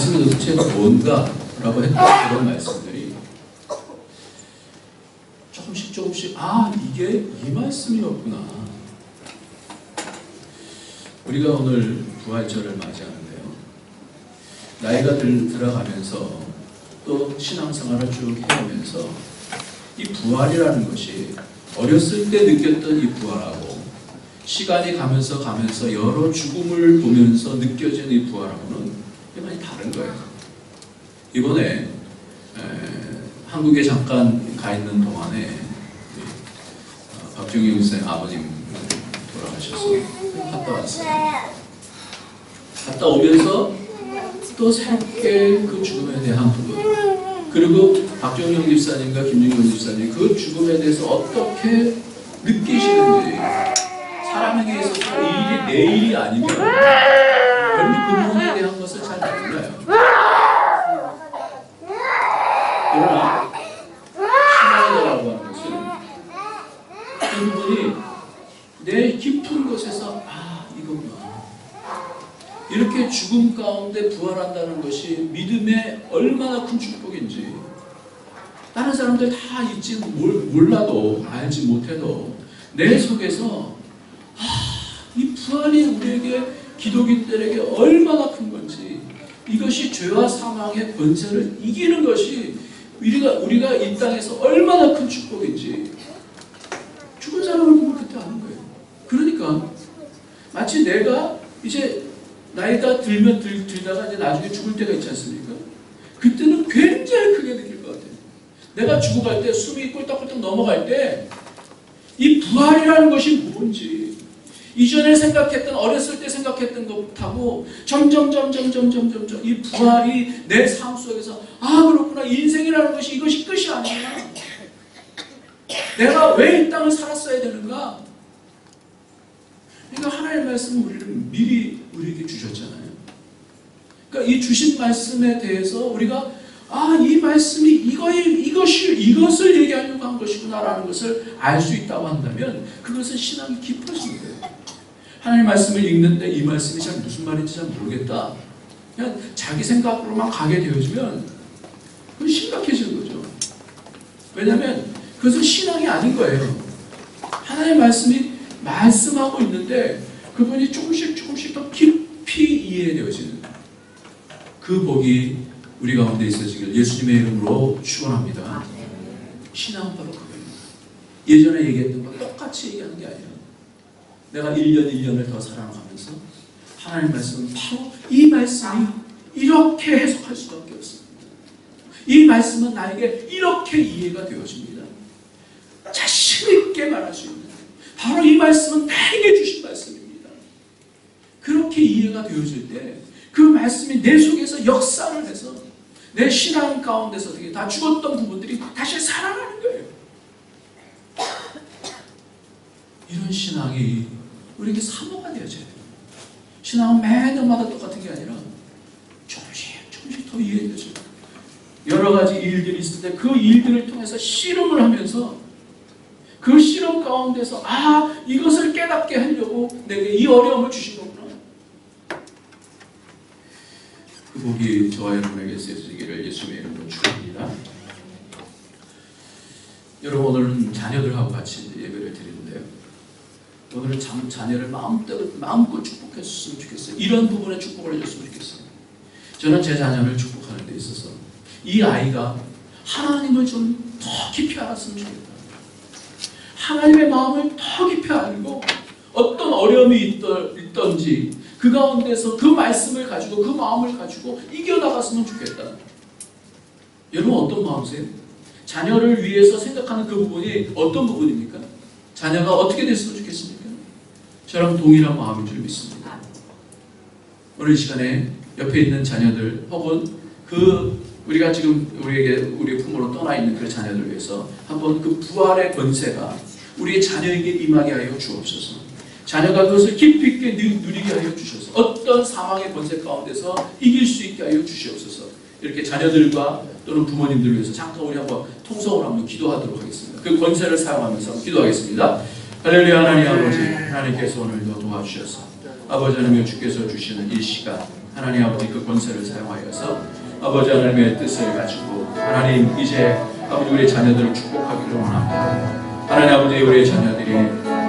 말씀이 도대체 뭔가라고 했던 그런 말씀들이 조금씩 이게 이 말씀이었구나. 우리가 오늘 부활절을 맞이하는데요. 나이가 들어가면서 또 신앙생활을 쭉 해오면서 이 부활이라는 것이 어렸을 때 느꼈던 이 부활하고 시간이 가면서 여러 죽음을 보면서 느껴지는 이 부활하고는 많이 다른 거예요. 이번에 한국에 잠깐 가 있는 동안에 박정희 목사님 아버님 돌아가셔서 갔다 왔어요. 갔다 오면서 또 새롭게 그 죽음에 대한 부분, 그리고 박정희 집사님과 김중현 집사님 그 죽음에 대해서 어떻게 느끼시는지, 사람에게 있어서 이 일이 내 일이 아니면 별로 그 부분에 대한 것을 잘 몰라요. 그러나 신앙이라고 하는 것은 이 부분이 내 깊은 곳에서 이거구나. 이렇게 죽음 가운데 부활한다는 것이 믿음의 얼마나 큰 축복인지, 다른 사람들 다 있지 몰라도 알지 못해도 내 속에서 이 부활이 우리에게 기독인들에게 얼마나 큰 건지, 이것이 죄와 사망의 권세를 이기는 것이 우리가 이 땅에서 얼마나 큰 축복인지 죽은 사람을 보면 그때 아는 거예요. 그러니까 마치 내가 이제 나이가 들다가 이제 나중에 죽을 때가 있지 않습니까? 그때는 굉장히 크게 느낄 것 같아요. 내가 죽어갈 때, 숨이 꼴딱꼴딱 넘어갈 때 이 부활이라는 것이 뭔지, 이전에 생각했던, 어렸을 때 생각했던 것하고 점점 이 부활이 내 삶 속에서 그렇구나, 인생이라는 것이 이것이 끝이 아니야. 내가 왜 이 땅을 살았어야 되는가? 그러니까 하나님의 말씀은 우리를 미리 우리에게 주셨잖아요. 그러니까 이 주신 말씀에 대해서 우리가 이 말씀이 이것을 얘기하려고 한 것이구나라는 것을 알 수 있다고 한다면 그것은 신앙이 깊어지는 거예요. 하나님의 말씀을 읽는데 이 말씀이 잘 무슨 말인지 잘 모르겠다. 그냥 자기 생각으로만 가게 되어지면 그건 심각해지는 거죠. 왜냐하면 그것은 신앙이 아닌 거예요. 하나님의 말씀이 말씀하고 있는데 그분이 조금씩 더 깊이 이해되어지는 그 복이 우리 가운데 있어지길 예수님의 이름으로 축원합니다. 신앙은 바로 그거입니다. 예전에 얘기했던 거 똑같이 얘기하는 게 아니라 내가 1년을 더 살아가면서 하나님 말씀은 바로 이 말씀이 이렇게 해석할 수밖에 없습니다. 이 말씀은 나에게 이렇게 이해가 되어집니다. 자신 있게 말할 수 있는, 바로 이 말씀은 나에게 주신 말씀입니다. 그렇게 이해가 되어질 때 그 말씀이 내 속에서 역사를 해서 내 신앙 가운데서 다 죽었던 부분들이 다시 살아나는 거예요. 이런 신앙이 우리에게 사모가 되어져야 돼요. 신앙은 매년마다 똑같은 게 아니라 조금씩 더 이해되어져요. 여러 가지 일들이 있을 때 그 일들을 통해서 씨름을 하면서 그 씨름 가운데서 이것을 깨닫게 하려고 내게 이 어려움을 주신 거구나. 그 복이 저와 여러분에게 있어지기를 예수님의 이름으로 축원합니다. 여러분, 오늘은 자녀들하고 같이 예배를 드리는데요. 오늘은 자녀를 마음껏 축복했으면 좋겠어요. 이런 부분에 축복을 해줬으면 좋겠어요. 저는 제 자녀를 축복하는 데 있어서 이 아이가 하나님을 좀 더 깊이 알았으면 좋겠다. 하나님의 마음을 더 깊이 알고 어떤 어려움이 있던지 그 가운데서 그 말씀을 가지고 그 마음을 가지고 이겨나갔으면 좋겠다. 여러분, 어떤 마음이세요? 자녀를 위해서 생각하는 그 부분이 어떤 부분입니까? 자녀가 어떻게 됐으면 좋겠습니까? 저랑 동일한 마음인 줄 믿습니다. 오늘 이 시간에 옆에 있는 자녀들 혹은 우리가 지금 우리의 품으로 떠나 있는 그 자녀들 위해서 한번 그 부활의 권세가 우리의 자녀에게 임하게 하여 주옵소서. 자녀가 그것을 깊이 있게 누리게 하여 주셔서 어떤 사망의 권세 가운데서 이길 수 있게 하여 주시옵소서. 이렇게 자녀들과 또는 부모님들을 위해서 잠깐 우리 한번 통성으로 한번 기도하도록 하겠습니다. 그 권세를 사용하면서 기도하겠습니다. 할렐루야. 하나님 아버지, 하나님께서 오늘도 도와주셔서 아버지 하나님 주께서 주시는 이 시간 하나님 아버지 그 권세를 사용하여서 아버지 하나님의 뜻을 가지고 하나님 이제 아버지 우리의 자녀들을 축복하기를 원합니다. 하나님 아버지 우리의 자녀들이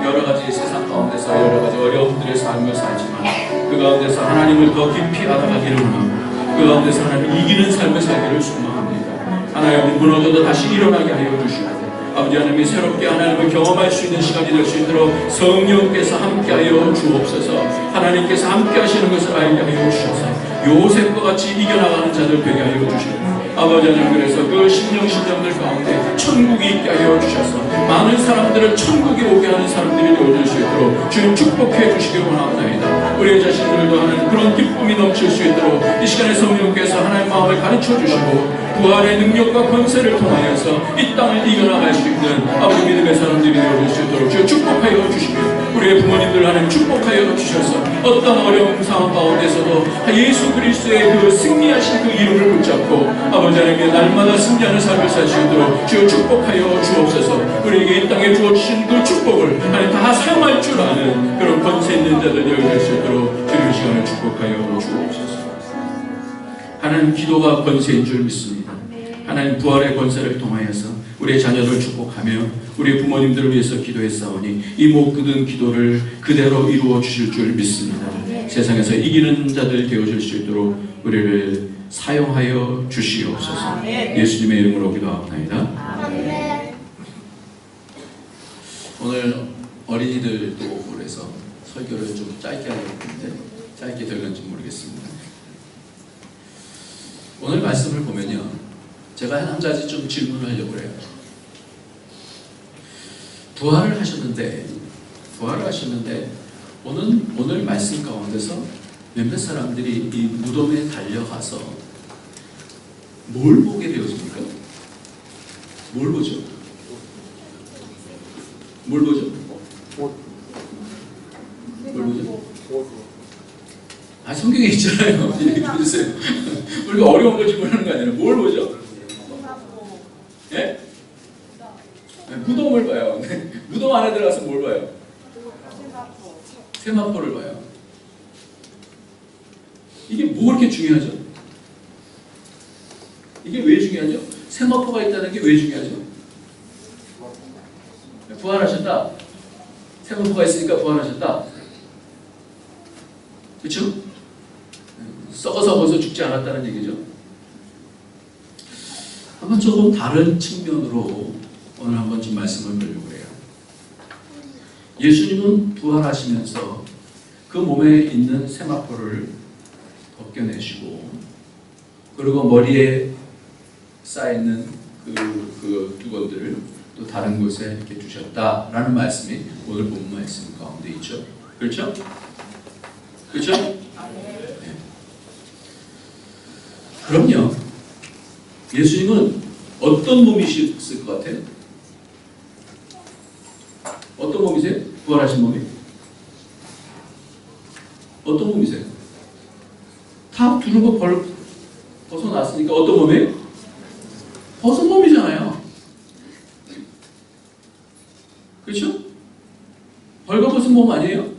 여러 가지 세상 가운데서 여러 가지 어려움들의 삶을 살지만 그 가운데서 하나님을 더 깊이 알아가기를 원하고 그 가운데서 하나님 이기는 삶을 살기를 소망합니다. 하나님 무너져도 다시 일어나게 하여 주시고 아버지 하나님이 새롭게 하나님을 경험할 수 있는 시간이 될 수 있도록 성령께서 함께하여 주옵소서. 하나님께서 함께하시는 것을 알게 하여 주셔서 요셉과 같이 이겨나가는 자들 되게 하여 주시고 아버지 하나님 그래서 그 심령들 가운데 천국이 있게 하여 주셔서 많은 사람들을 천국에 오게 하는 사람들이 되어줄 수 있도록 주님 축복해 주시길 원합니다. 우리의 자신들도 하는 그런 기쁨이 넘칠 수 있도록 이 시간에 성령께서 하나님의 마음을 가르쳐 주시고 부활의 능력과 권세를 통하여서 이 땅을 이겨나갈 수 있는 아버지 믿음의 사람들이 되어줄 수 있도록 주여 축복하여 주시며 우리의 부모님들 하나님 축복하여 주셔서 어떤 어려운 상황 가운데서도 예수 그리스도의 그 승리하신 그 이름을 붙잡고 아버지 하나님의 날마다 승리하는 삶을 살 수 있도록 주여 축복하여 주옵소서. 우리에게 이 땅에 주어주신 그 축복을 하나님 다 사용할 줄 아는 그런 권세 있는 자들 되어줄 수 있도록 주님 시간을 축복하여 주옵소서. 하나님 기도가 권세인 줄 믿습니다. 하나님 부활의 권세를 통하여서 우리의 자녀를 축복하며 우리 부모님들을 위해서 기도했사오니 이 모든 기도를 그대로 이루어 주실 줄 믿습니다. 세상에서 이기는 자들 되어줄 수 있도록 우리를 사용하여 주시옵소서. 예수님의 이름으로 기도합니다. 오늘 어린이들도 오고 그래서 설교를 좀 짧게 하려는데 짧게 될는지 모르겠습니다. 오늘 말씀을 보면요, 제가 한 가지 좀 질문을 하려고 해요. 부활을 하셨는데 오늘 말씀 가운데서 몇몇 사람들이 이 무덤에 달려가서 뭘 보게 되었습니까? 뭘 보죠? 뭘 보죠? 뭘 보죠? 아, 성경에 있잖아요. 얘기해 주세요. 우리가 어려운 걸 질문하는 거 아니라 뭘 보죠? 예? 무덤을 봐요. 무덤 안에 들어가서 뭘 봐요? 세마포를 봐요. 이게 뭐 그렇게 중요하죠? 이게 왜 중요하죠? 세마포가 있다는 게 왜 중요하죠? 부활하셨다. 세마포가 있으니까 부활하셨다. 그렇죠? 썩어서 벌써 죽지 않았다는 얘기죠. 한번 조금 다른 측면으로 오늘 한번 좀 말씀을 드리려고 해요. 예수님은 부활하시면서 그 몸에 있는 세마포를 벗겨내시고 그리고 머리에 쌓여있는 그 두건들을 또 다른 곳에 이렇게 두셨다라는 말씀이 오늘 본문 말씀 가운데 있죠. 그렇죠? 그렇죠? 네. 그럼요. 예수님은 어떤 몸이셨을 것 같아요? 어떤 몸이세요? 부활하신 몸이? 어떤 몸이세요? 다 두르고 벗어났으니까 어떤 몸이에요? 벗은 몸이잖아요. 그렇죠? 벌거벗은 몸 아니에요?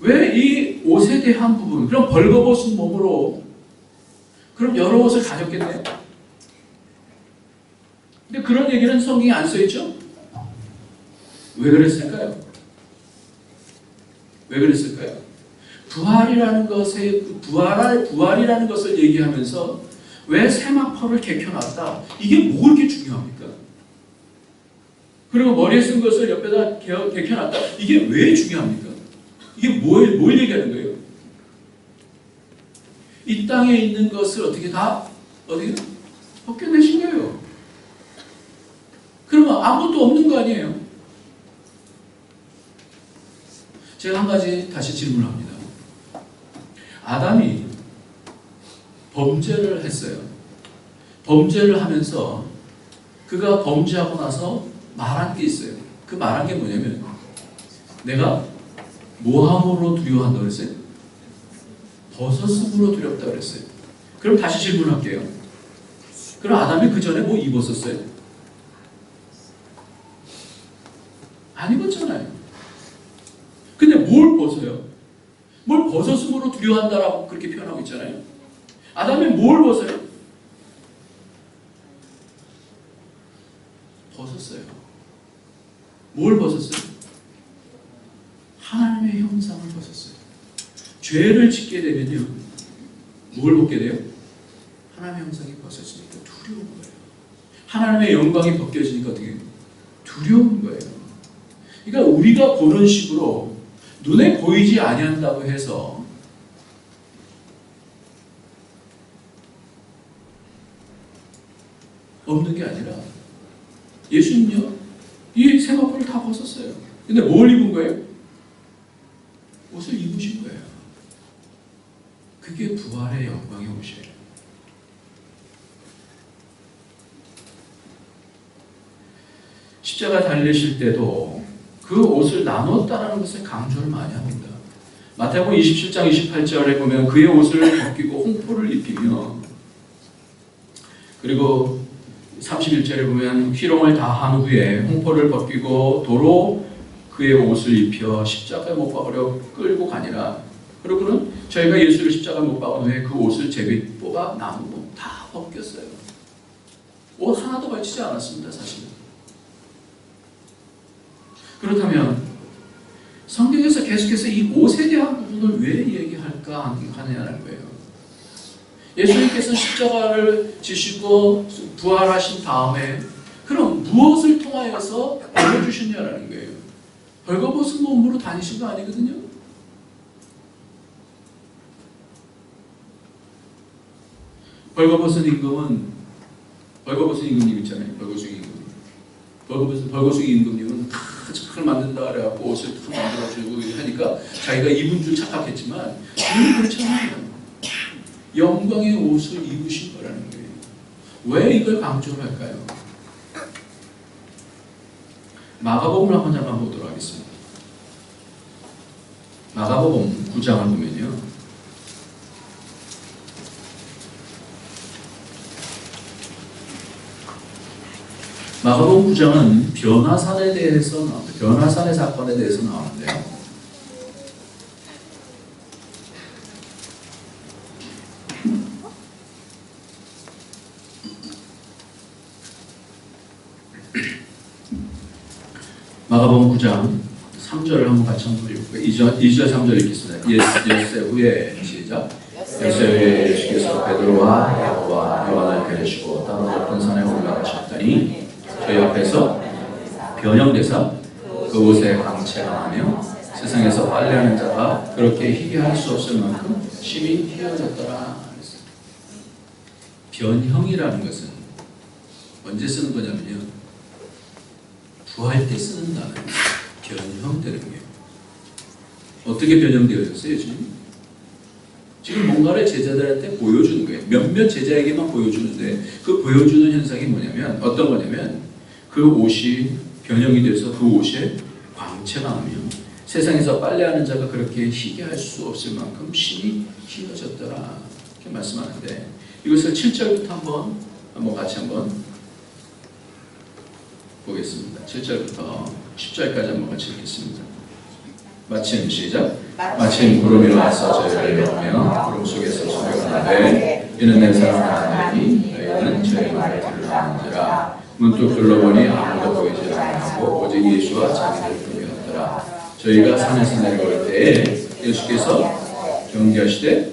왜 이 옷에 대한 부분, 그럼 벌거벗은 몸으로 그럼 여러 옷을 가졌겠네요? 근데 그런 얘기는 성경에 안 써있죠? 왜 그랬을까요? 왜 그랬을까요? 부활이라는 것을 얘기하면서 왜 세마포를 개켜놨다? 이게 뭐 그렇게 중요합니까? 그리고 머리에 쓴 것을 옆에다 개켜놨다? 이게 왜 중요합니까? 이게 뭘 얘기하는 거예요? 이 땅에 있는 것을 어떻게 다 벗겨내신 거예요. 그러면 아무것도 없는 거 아니에요? 제가 한 가지 다시 질문합니다. 아담이 범죄를 했어요. 범죄를 하면서 그가 범죄하고 나서 말한 게 있어요. 그 말한 게 뭐냐면 내가 모함으로 두려워한다고 그랬어요? 벗었음으로 두렵다고 그랬어요. 그럼 다시 질문할게요. 그럼 아담이 그 전에 뭐 입었었어요? 안 입었잖아요. 근데 뭘 뭘 벗어요? 뭘 벗었으므로 두려워한다라고 그렇게 표현하고 있잖아요. 아담이 뭘 벗어요? 벗었어요. 뭘 벗었어요? 하나님의 형상을 벗었어요. 죄를 짓게 되면요, 뭘 벗게 돼요? 하나님의 형상이 벗어지니까 두려운 거예요. 하나님의 영광이 벗겨지니까 어떻게 해요? 두려운 거예요. 그러니까 우리가 그런 식으로 눈에 보이지 아니한다고 해서 없는 게 아니라 예수님요, 이 세마포를 다 벗었어요. 근데 뭘 입은 거예요? 옷을 입으신 거예요. 그게 부활의 영광의 옷이에요. 십자가 달리실 때도 그 옷을 나눴다는 것을 강조를 많이 합니다. 마태복음 27장 28절에 보면 그의 옷을 벗기고 홍포를 입히며, 그리고 31절에 보면 희롱을 다 한 후에 홍포를 벗기고 도로 그의 옷을 입혀 십자가에 못 박으려 끌고 가니라. 그러고는 저희가 예수를 십자가에 못 박은 후에 그 옷을 제비 뽑아 나누고 다 벗겼어요. 옷 하나도 걸치지 않았습니다, 사실은. 그렇다면 성경에서 계속해서 이 옷에 대한 부분을 왜 얘기할까 하냐는 거예요. 예수님께서 십자가를 지시고 부활하신 다음에 그럼 무엇을 통하여서 보여주셨냐라는 거예요. 벌거벗은 몸으로 다니신 거 아니거든요. 벌거벗은 임금님 있잖아요. 벌거벗은 임금님은 다 착을 만든다 그래갖고 옷을 다 만들어주고 하니까 자기가 입은 줄 착각했지만 우리는 그렇지 않아요. 영광의 옷을 입으신 거라는 거예요. 왜 이걸 강조할까요? 마가복음을 한번 잠깐 보도록 하겠습니다. 마가복음 9장을 보면요, 마가복음 9장은 변화산에 대해서 나옵니다. 변화산의 사건에 대해서 나오는데요. 마가복음 9장 3절을 한번 같이 한번 읽을까요? 2절 3절 읽겠습니다. 엿새 후에 시작. 엿새 후에 예수께서 베드로와 야고보와 요한을 데리시고 따로 높은 산에 올라가셨더니 저희 앞에서 변형되사 그 옷에 광채가 나며 세상에서 빨래하는 자가 그렇게 희게 할 수 없을 만큼 심히 희어졌더라. 변형이라는 것은 언제 쓰는 거냐면요, 부활 때 쓰는 단어예요. 변형되는 거예요. 어떻게 변형되어졌어요, 지금? 지금 뭔가를 제자들한테 보여주는 거예요. 몇몇 제자에게만 보여주는데 그 보여주는 현상이 뭐냐면, 어떤 거냐면 그 옷이 변형이 돼서 그 옷에 광채가 나며 세상에서 빨래하는 자가 그렇게 희게 할 수 없을 만큼 심히 희어졌더라. 이렇게 말씀하는데, 이것을 7절부터 한번 같이 한번 보겠습니다. 7절부터 10절까지 한번 같이 읽겠습니다. 마침 시작. 마침 구름이 와서 저희를 메우며 구름 속에서 소리가 나되 이는 내 사랑하는 아들이니 너희는 저희 말을 들으라는지라. 문득 둘러보니 아무도 보이지 않고 오직 예수와 자기들 뿐이었더라. 저희가 산에서 내려올 때에 예수께서 경계하시되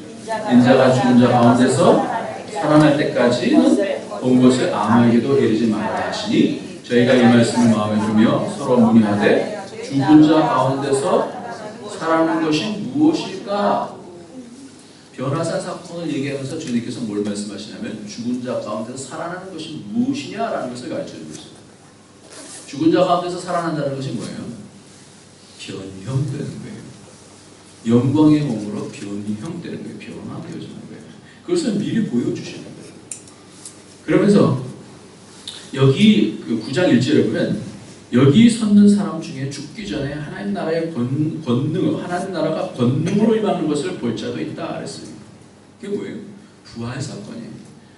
인자가 죽은 자 가운데서 살아날 때까지는 본 것을 아무에게도 이르지 말라 하시니 저희가 이 말씀을 마음에 두며 서로 문의하되 죽은 자 가운데서 살아나는 것이 무엇일까? 변화산 사건을 얘기하면서 주님께서 뭘 말씀하시냐면 죽은 자 가운데서 살아나는 것이 무엇이냐라는 것을 가르쳐주고 있습니다. 죽은 자 가운데서 살아난다는 것이 뭐예요? 변형되는 거예요. 영광의 몸으로 변형되는 거예요. 변화되어지는 거예요. 그것을 미리 보여주시는 거예요. 그러면서 여기 그 9장 1절에 보면 여기 섰는 사람 중에 죽기 전에 하나님 나라의 권능, 하나님 나라가 권능으로 임하는 것을 볼 자도 있다 그랬어요. 그게 뭐예요? 부활 사건이에요.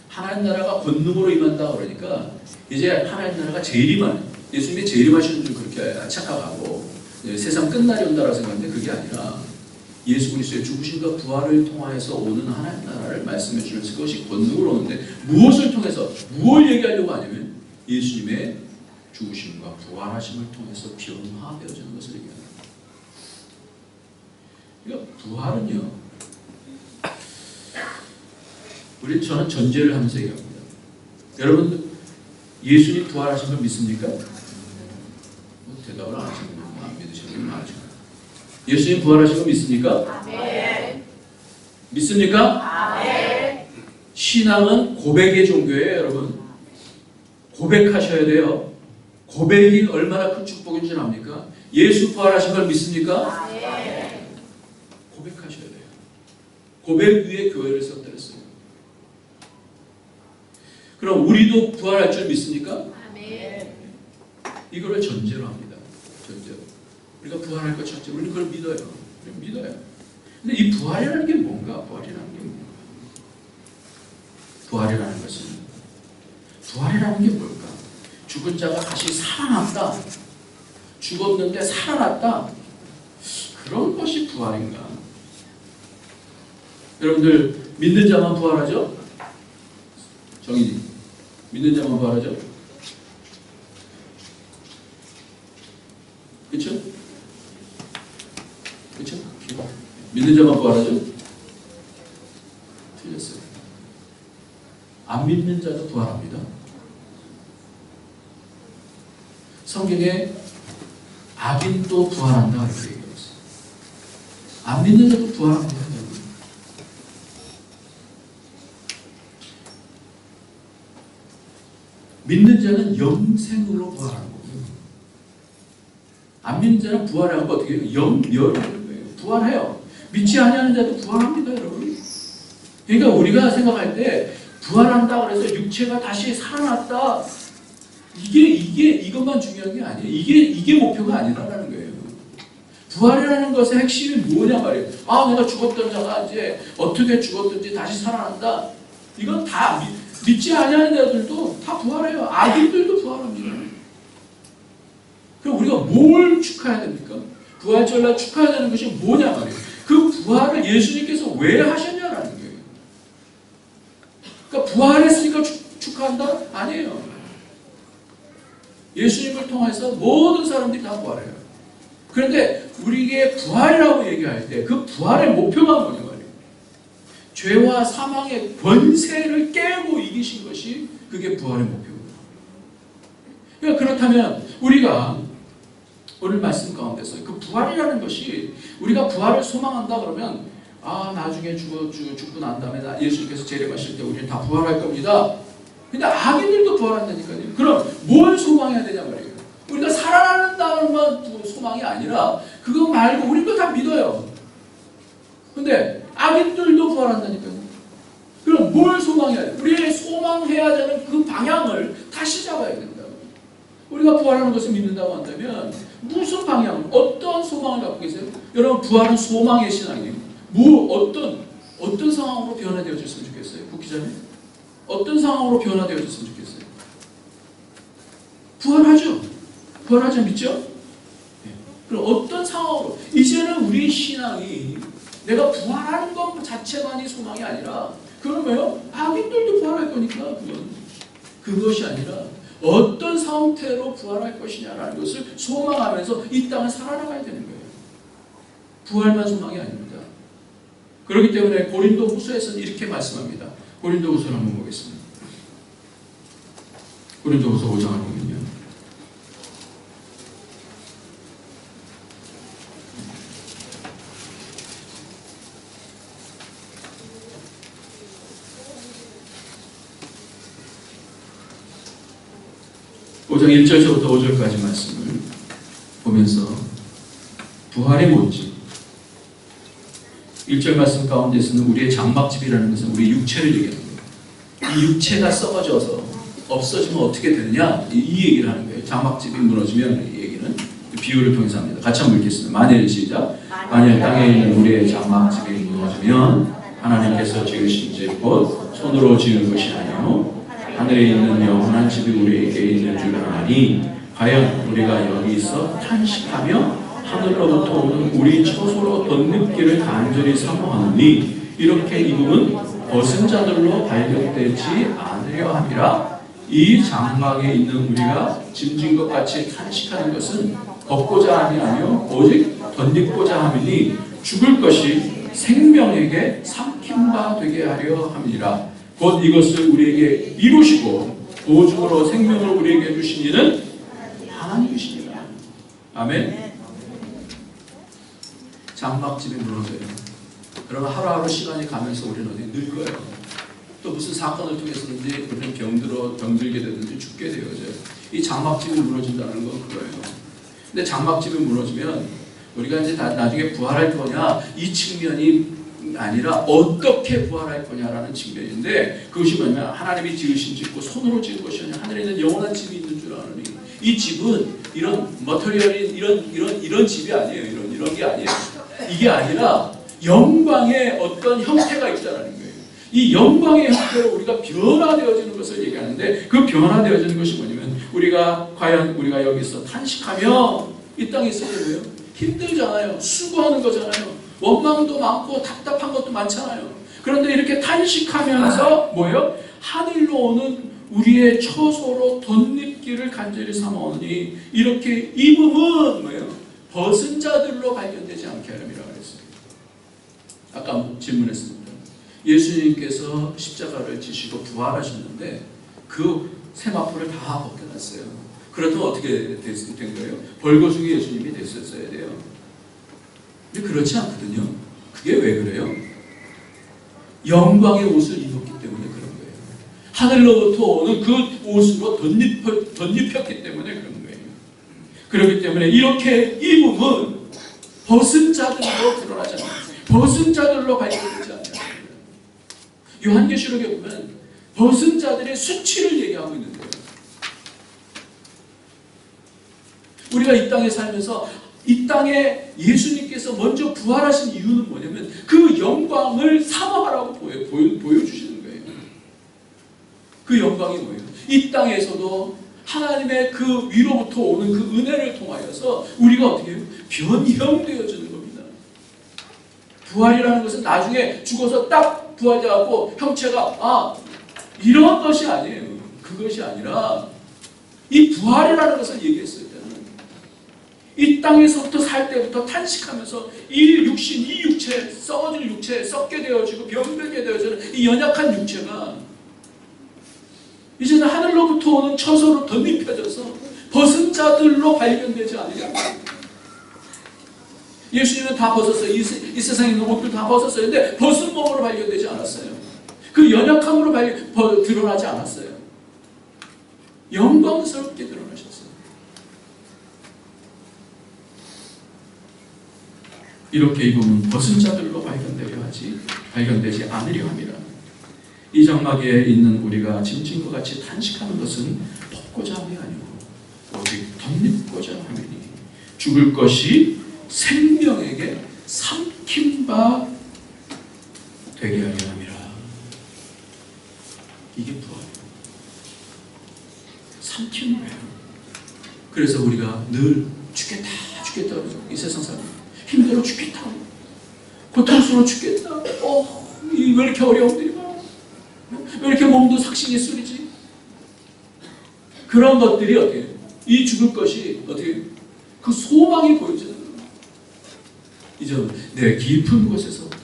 하나님 나라가 권능으로 임한다 그러니까 이제 하나님 나라가 재림하는, 예수님이 재림하시는 줄 그렇게 착각하고 세상 끝날이 온다라고 생각하는데 그게 아니라 예수 그리스도의 죽으심과 부활을 통하여서 오는 하나님 나라를 말씀해 주면서 그것이 권능으로 오는데 무엇을 통해서 뭘 얘기하려고 하냐면 예수님의 죽으심과 부활하심을 통해서 변화되어지는 것을 얘기합니다. 그러니까 부활은요, 저는 전제를 하면서 얘기합니다. 여러분 예수님 부활하신 걸 믿습니까? 대답을 안 하시는 분, 안 믿으시는 분 많으시고. 예수님 부활하신 거 믿습니까? 아멘. 믿습니까? 아멘. 신앙은 고백의 종교예요, 여러분. 고백하셔야 돼요. 고백이 얼마나 큰 축복인 줄 압니까? 예수 부활하신 걸 믿습니까? 아멘. 고백하셔야 돼요. 고백 위에 교회를 세웠더랬어요. 그럼 우리도 부활할 줄 믿습니까? 아멘. 이거를 전제로 합니다. 전제로. 우리가 부활할 것 첫째, 우리는 그걸 믿어요. 믿어요. 근데 이 부활이라는 게 뭔가? 부활이라는 게 뭔가? 부활이라는 것은, 부활이라는 게 뭘까? 죽은 자가 다시 살아났다. 죽었는데 살아났다. 그런 것이 부활인가? 여러분들 믿는 자만 부활하죠? 정인이 믿는 자만 부활하죠? 그렇죠? 그렇죠? 믿는 자만 부활하죠? 틀렸어요. 안 믿는 자도 부활합니다. 성경에 악인도 부활한다 이렇게 얘기하고 있어요. 안 믿는 자도 부활합니다. 믿는 자는 영생으로 부활하는 거고요. 안 믿는 자는 부활하고 어떻게 해요? 영멸하는 거예요. 부활해요. 믿지 아니하는 자도 부활합니다, 여러분. 그러니까 우리가 생각할 때 부활한다 그래서 육체가 다시 살아났다. 이것만 중요한 게 아니에요. 이게 목표가 아니라는 거예요. 부활이라는 것의 핵심이 뭐냐 말이에요. 내가 죽었던 자가 이제 어떻게 죽었든지 다시 살아난다. 이건 다 믿지 아니하는 자들도 다 부활해요. 아기들도 부활합니다. 그럼 우리가 뭘 축하해야 됩니까? 부활절날 축하해야 되는 것이 뭐냐 말이에요. 그 부활을 예수님께서 왜 하셨냐라는 거예요. 그러니까 부활했으니까 축하한다? 아니에요. 예수님을 통해서 모든 사람들이 다 부활해요. 그런데 우리에게 부활이라고 얘기할 때 그 부활의 목표가 뭐냐 말이에요. 죄와 사망의 권세를 깨고 이기신 것이 그게 부활의 목표입니다. 그러니까 그렇다면 우리가 오늘 말씀 가운데서 그 부활이라는 것이 우리가 부활을 소망한다 그러면 나중에 죽고 난 다음에 예수님께서 재림하실 때 우리는 다 부활할 겁니다. 근데 악인들도 부활한다니까요. 그럼 뭘 소망해야 되냐 말이에요. 우리가 살아난다는 건 소망이 아니라 그거 말고 우리도 다 믿어요. 근데 악인들도 부활한다니까요. 그럼 뭘 소망해야 돼요? 우리의 소망해야 되는 그 방향을 다시 잡아야 된다고. 우리가 부활하는 것을 믿는다고 한다면 무슨 방향, 어떤 소망을 갖고 계세요? 여러분 부활은 소망의 신앙이에요. 어떤 상황으로 변화되어졌으면 좋겠어요? 국기자님? 어떤 상황으로 변화되어졌으면 좋겠어요? 부활하죠? 부활하죠? 믿죠? 네. 그럼 어떤 상황으로? 이제는 우리 신앙이 내가 부활하는 것 자체만이 소망이 아니라 그건 왜요? 악인들도 부활할 거니까 그것이 아니라 어떤 상태로 부활할 것이냐라는 것을 소망하면서 이 땅을 살아나가야 되는 거예요. 부활만 소망이 아닙니다. 그렇기 때문에 고린도후서에서는 이렇게 말씀합니다. 고린도후서를 한번 보겠습니다. 고린도후서 5장을 보면요. (5장 1절부터 5절까지) 말씀을 보면서 부활이 뭔지 1절 말씀 가운데서는 우리의 장막집이라는 것은 우리 육체를 얘기하는 거예요. 이 육체가 썩어져서 없어지면 어떻게 되느냐 이 얘기를 하는 거예요. 장막집이 무너지면 이 얘기는 비유를 통해서 합니다. 같이 한번 읽겠습니다. 만일 시작. 만일 땅에 있는 우리의 장막집이 무너지면 하나님께서 지으신 집 곧 손으로 지은 것이 아니요 하늘에 있는 영원한 집이 우리에게 있는 줄 아니 과연 우리가 여기서 탄식하며 하늘로부터 오는 우리 처소로 덧입기를 간절히 사모하노니 이렇게 입음은 벗은 자들로 발견되지 않으려 함이라. 이 장막에 있는 우리가 짐진 것 같이 탄식하는 것은 벗고자 함이 아니요 오직 덧입고자 함이니 죽을 것이 생명에게 삼킴바 되게 하려 함이라. 곧 이것을 우리에게 이루시고 보증으로 생명을 우리에게 주신 이는 하나님이시니라. 아멘. 장막집이 무너져요. 그러면 하루하루 시간이 가면서 우리는 어디 늙어요. 또 무슨 사건을 통해서든지 우리는 병들게 되든지 죽게 되어져요. 이 장막집이 무너진다는 건 그거예요. 근데 장막집이 무너지면 우리가 이제 나중에 부활할 거냐 이 측면이 아니라 어떻게 부활할 거냐라는 측면인데, 그것이 뭐냐면 하나님이 지으신 집고 손으로 지은 것이 아니라 하늘에 있는 영원한 집이 있는 줄 아느니, 이 집은 이런 머터리얼인 이런 집이 아니에요. 이런 게 아니에요. 이게 아니라 영광의 어떤 형태가 있다는 거예요. 이 영광의 형태로 우리가 변화되어지는 것을 얘기하는데, 그 변화되어지는 것이 뭐냐면 과연 우리가 여기서 탄식하며 이 땅에 있을 때 뭐예요? 힘들잖아요. 수고하는 거잖아요. 원망도 많고 답답한 것도 많잖아요. 그런데 이렇게 탄식하면서 뭐예요? 하늘로 오는 우리의 처소로 덧입기를 간절히 삼아오니 이렇게 입음은 뭐예요? 벗은 자들로 발견되지 않게 하렴이라 그랬어요. 아까 질문했습니다. 예수님께서 십자가를 지시고 부활하셨는데 그 세마포를 다 벗겨놨어요. 그렇다면 어떻게 된 거예요? 벌거숭이 예수님이 됐었어야 돼요. 근데 그렇지 않거든요. 그게 왜 그래요? 영광의 옷을 입었기 때문에 그런 거예요. 하늘로부터 오는 그 옷으로 덧입혔기 때문에 그런 거예요. 그렇기 때문에 이렇게 입음은 벗은 자들로 드러나지 않아요. 벗은 자들로 발견되지 않아요. 요한계시록에 보면 벗은 자들의 수치를 얘기하고 있는 거예요. 우리가 이 땅에 살면서 이 땅에 예수님께서 먼저 부활하신 이유는 뭐냐면 그 영광을 사모하라고 보여주시는 거예요. 그 영광이 뭐예요? 이 땅에서도 하나님의 그 위로부터 오는 그 은혜를 통하여서 우리가 어떻게 해요? 변형되어지는 겁니다. 부활이라는 것은 나중에 죽어서 딱 부활되어갖고 형체가 이런 것이 아니에요. 그것이 아니라 이 부활이라는 것을 얘기했어요. 이 땅에서부터 살 때부터 탄식하면서 이 육신, 이 육체, 썩어질 육체, 썩게 되어지고 병들게 되어지는 이 연약한 육체가 이제는 하늘로부터 오는 처소로 덧입혀져서 벗은 자들로 발견되지 않으냐. 예수님은 다 벗었어요. 이 세상에 있는 옷들 다 벗었어요. 근데 벗은 몸으로 발견되지 않았어요. 그 연약함으로 드러나지 않았어요. 영광스럽게 드러나셨어요. 이렇게 입으면 벗은 자들로 발견되지 않으려 함이라. 이 장막에 있는 우리가 짐진 것 같이 탄식하는 것은 벗고자 함이 아니고 오직 덧입고자 함이니 죽을 것이 생명에게 삼킨 바 되게 하려 함이라. 이게 부활이에요. 삼키는 거예요. 그래서 우리가 늘 죽겠다 이 세상 사람 힘들어 죽겠다, 고통스러워 죽겠다, 왜 이렇게 어려움들이 많아, 왜 이렇게 몸도 삭신이 쓰리지, 그런 것들이 어떻게 해요? 이 죽을 것이 어떻게 해요? 그 소망이 보여지는 거예요. 이제 내 깊은 곳에서부터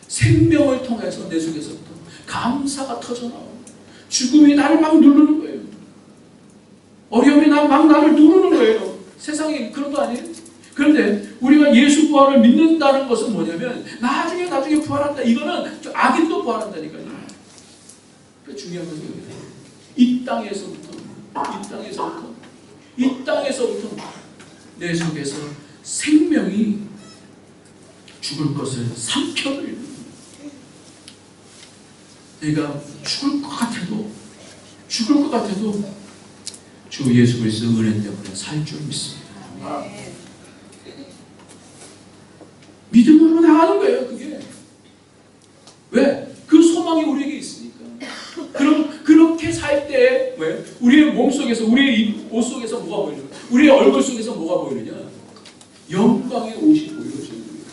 생명을 통해서 내 속에서부터 감사가 터져나오고 죽음이 나를 막 누르는 거예요. 어려움이 막 나를 누르는 거예요. 세상에 그런 거 아니에요? 그런데 우리가 예수 부활을 믿는다는 것은 뭐냐면 나중에 부활한다. 이거는 악인도 부활한다니까요. 그러니까 중요한 것은 이 땅에서부터 내 속에서 생명이 죽을 것을 삼켜버리는 거예요. 내가 죽을 것 같아도 주 예수 그리스도 은혜 때문에 살 줄 믿습니다. 믿음으로 나가는 거예요. 그게 왜? 그 소망이 우리에게 있으니까. 그럼 그렇게 살 때 우리의 몸 속에서, 우리의 옷 속에서 뭐가 보이느냐? 우리의 얼굴 속에서 뭐가 보이느냐? 영광의 옷이 보여지는 거예요.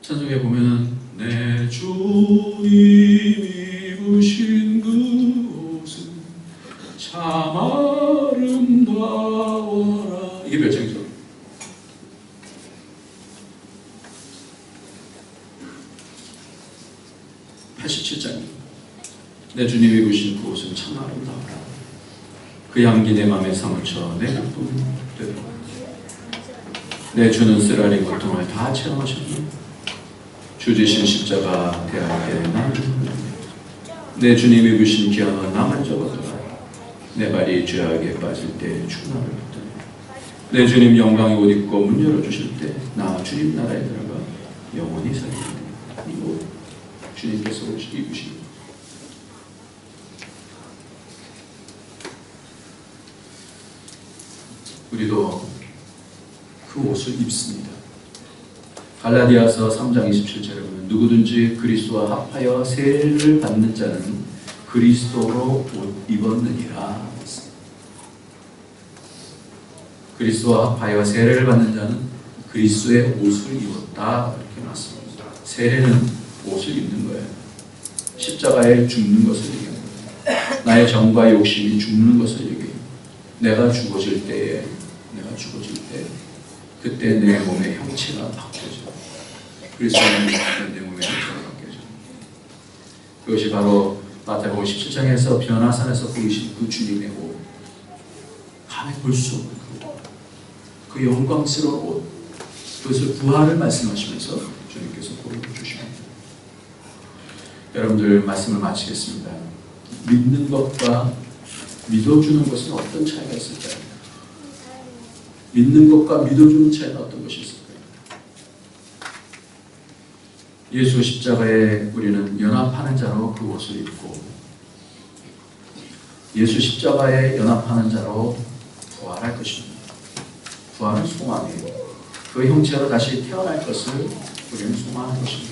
찬송에 보면은 내 주님 입으신 그 옷은 참 아름다워라. 이게 몇 장이죠? 87장입니다. 내 주님 입으신 그 옷은 참 아름다워라. 그 향기 내 맘에 사무쳐 내 기쁨이 되도록. 내 주는 쓰라리 고통을 다 체험하셨네. 주 지신 십자가 대하게 나를 내 주님 입으신 기한은 나만 적었더라. 내 발이 죄악에 빠질 때 주 나를 붙드네. 내 주님 영광의 옷 입고 문 열어주실 때 나 주님 나라에 들어가 영원히 살리네. 이 옷 주님께서 입으신 우리도 그 옷을 입습니다. 갈라디아서 3장 27절에 보면 누구든지 그리스도와 합하여 세례를 받는 자는 그리스도로 옷 입었느니라. 그리스도와 합하여 세례를 받는 자는 그리스도의 옷을 입었다. 이렇게 말씀합니다. 세례는 옷을 입는 거예요. 십자가에 죽는 것을 얘기하는 거예요. 나의 정과 욕심이 죽는 것을 얘기해요. 내가 죽어질 때 그때 내 몸의 형체가 바뀌어져. 그리스도의 내 몸의 형체가 바뀌어져. 그것이 바로 마태복음 17장에서 변화산에서 보이신 그 주님의 옷, 감히 볼 수 없는 그 영광스러운 옷, 그것을 부활을 말씀하시면서 주님께서 보여주십니다. 여러분들 말씀을 마치겠습니다. 믿는 것과 믿어주는 것은 어떤 차이가 있을까요? 믿는 것과 믿어주는 차이는 어떤 것이 있을까요? 예수 십자가에 우리는 연합하는 자로 그 옷을 입고 예수 십자가에 연합하는 자로 부활할 것입니다. 부활은 소망이에요. 그 형체로 다시 태어날 것을 우리는 소망하는 것입니다.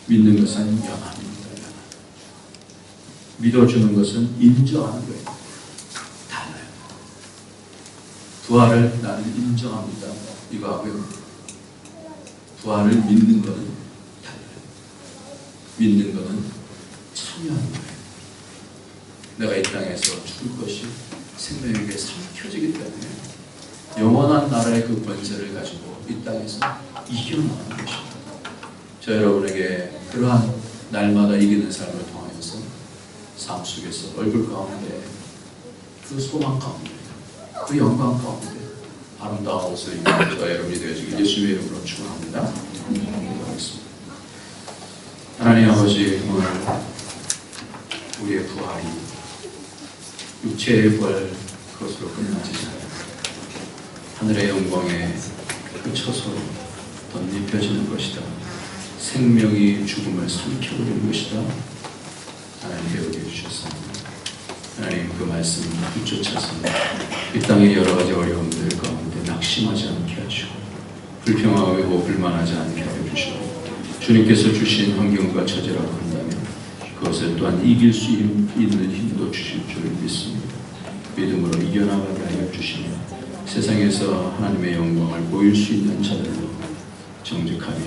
믿는 것은 연합입니다. 믿어주는 것은 인정하는 거예요. 달라요. 부활을 나는 인정합니다. 이거 하고요. 부활을 믿는 것은 달라요. 믿는 것은 참여하는 거예요. 내가 이 땅에서 죽을 것이 생명에게 삼켜지기 때문에 영원한 나라의 그 권세를 가지고 이 땅에서 이겨나가는 것입니다. 저 여러분에게 그러한 날마다 이기는 삶을 통하여서 삶 속에서 얼굴 가운데 그 소망 가운데 그 영광 가운데 아름다운 옷을 입는 저 여러분이 되어지길 예수의 이름으로 축원합니다. 기도하겠습니다. 하나님 아버지, 오늘 우리의 부활이 육체의 부활 그것으로 끝나지 않아요. 하늘의 영광에 그쳐서 덧입혀지는 것이다. 생명이 죽음을 삼켜버리는 것이다. 하나님 배우게 해주셨습니다. 하나님 그 말씀을 붙여쳐서 이 땅의 여러 가지 어려움들 가운데 낙심하지 않게 하시고 불평하고 불만하지 않게 해주시고 주님께서 주신 환경과 처지라고 한다면 그것을 또한 이길 수 있는 힘도 주실 줄을 믿습니다. 믿음으로 이겨나가게 하여 주시며 세상에서 하나님의 영광을 보일 수 있는 자들로 정직하며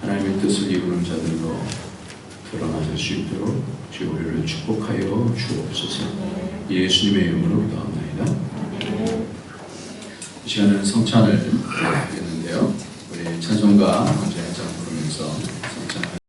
하나님의 뜻을 이루는 자들로 드러나실 수 있도록 주 우리를 축복하여 주옵소서. 예수님의 이름으로 기도합니다. 이 시간은 성찬을 하겠는데요. 우리 찬송가